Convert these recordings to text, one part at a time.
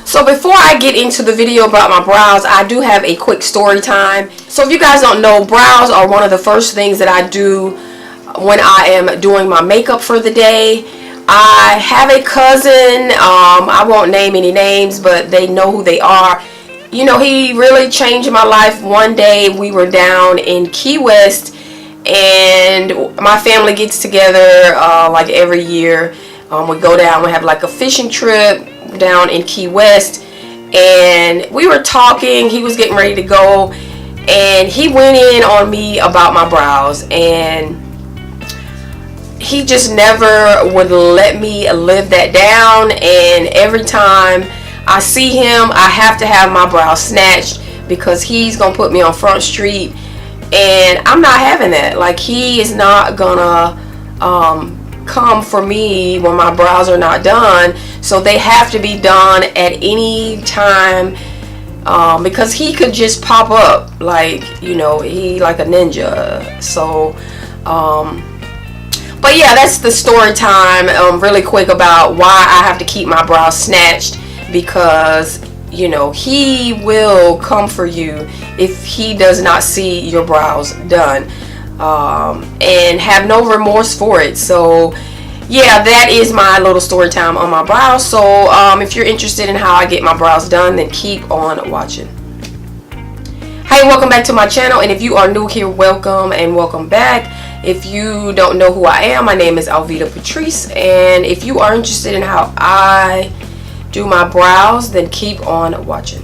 So before I get into the video about my brows, I do have a quick story time. So if you guys don't know, brows are one of the first things that I do when I am doing my makeup for the day. I have a cousin, I won't name any names, but they know who they are. You know, he really changed my life. One day we were down in Key West, and my family gets together like every year. We go down, we have like a fishing trip down in Key West, and we were talking. He was getting ready to go, and he went in on me about my brows, and he just never would let me live that down. And every time I see him, I have to have my brows snatched because he's gonna put me on Front Street, and I'm not having that. Like, he is not gonna come for me when my brows are not done. So they have to be done at any time, because he could just pop up, like, you know, he like a ninja. So but yeah, that's the story time, really quick, about why I have to keep my brows snatched. Because, you know, he will come for you if he does not see your brows done, and have no remorse for it. So yeah, that is my little story time on my brows. So if you're interested in how I get my brows done, then keep on watching. Hey, welcome back to my channel, and if you are new here, welcome and welcome back. If you don't know who I am, my name is AlvitaPatrice, and if you are interested in how I do my brows, then keep on watching.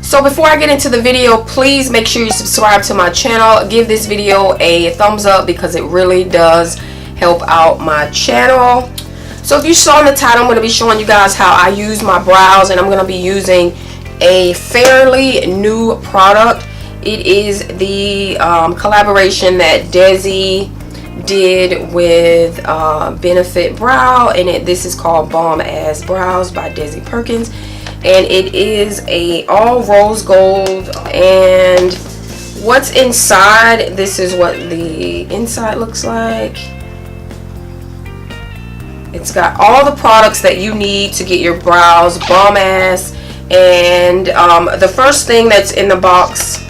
So before I get into the video, please make sure you subscribe to my channel. Give this video a thumbs up because it really does help out my channel. So if you saw in the title, I'm going to be showing you guys how I use my brows, and I'm going to be using a fairly new product. It is the collaboration that Desi did with Benefit Brow, and this is called Bomb Ass Brows by Desi Perkins, and it is a all rose gold. And what's inside, this is what the inside looks like. It's got all the products that you need to get your brows bomb ass. And the first thing that's in the box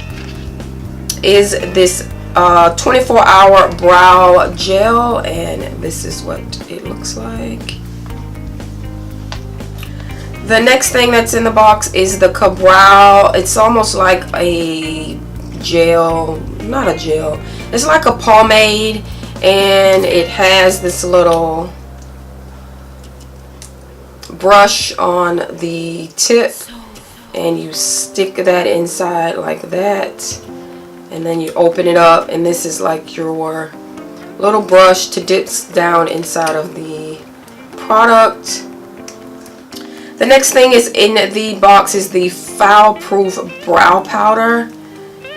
is this 24-hour brow gel, and this is what it looks like. The next thing that's in the box is the Brow. It's almost like a gel, not a gel, it's like a pomade, and it has this little brush on the tip, and you stick that inside like that, and then you open it up, and this is like your little brush to dip down inside of the product. The next thing is in the box is the foul proof brow powder,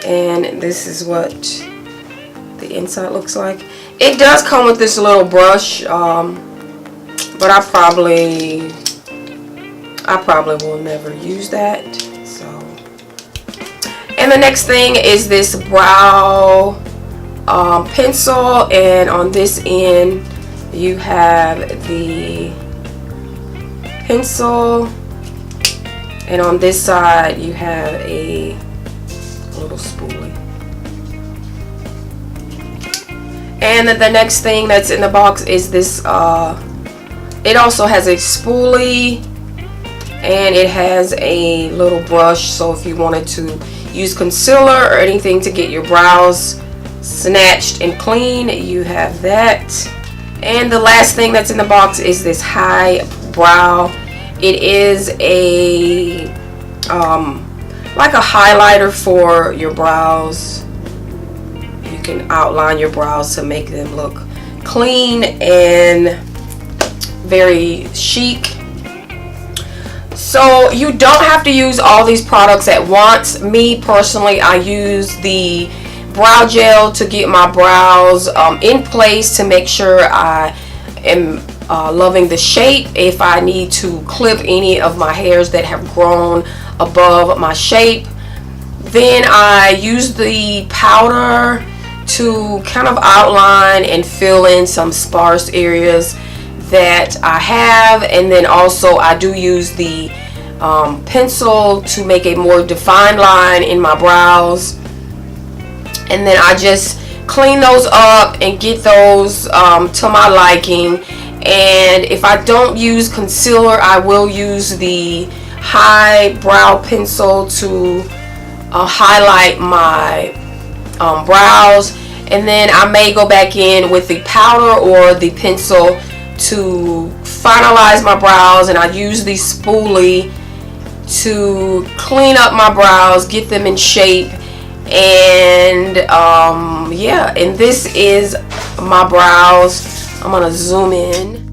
and this is what the inside looks like. It does come with this little brush, but I probably will never use that. So, and the next thing is this brow pencil, and on this end you have the pencil, and on this side you have a little spoolie. And the next thing that's in the box is this it also has a spoolie, and it has a little brush, so if you wanted to use concealer or anything to get your brows snatched and clean, you have that. And the last thing that's in the box is this high brow. It is a like a highlighter for your brows. You can outline your brows to make them look clean and very chic. So you don't have to use all these products at once. Me personally, I use the brow gel to get my brows in place, to make sure I am loving the shape. If I need to clip any of my hairs that have grown above my shape, then I use the powder to kind of outline and fill in some sparse areas that I have. And then also I do use the pencil to make a more defined line in my brows. And then I just clean those up and get those to my liking. And if I don't use concealer, I will use the high brow pencil to highlight my brows. And then I may go back in with the powder or the pencil to finalize my brows. And I use the spoolie to clean up my brows, get them in shape. And yeah, and this is my brows. I'm gonna zoom in.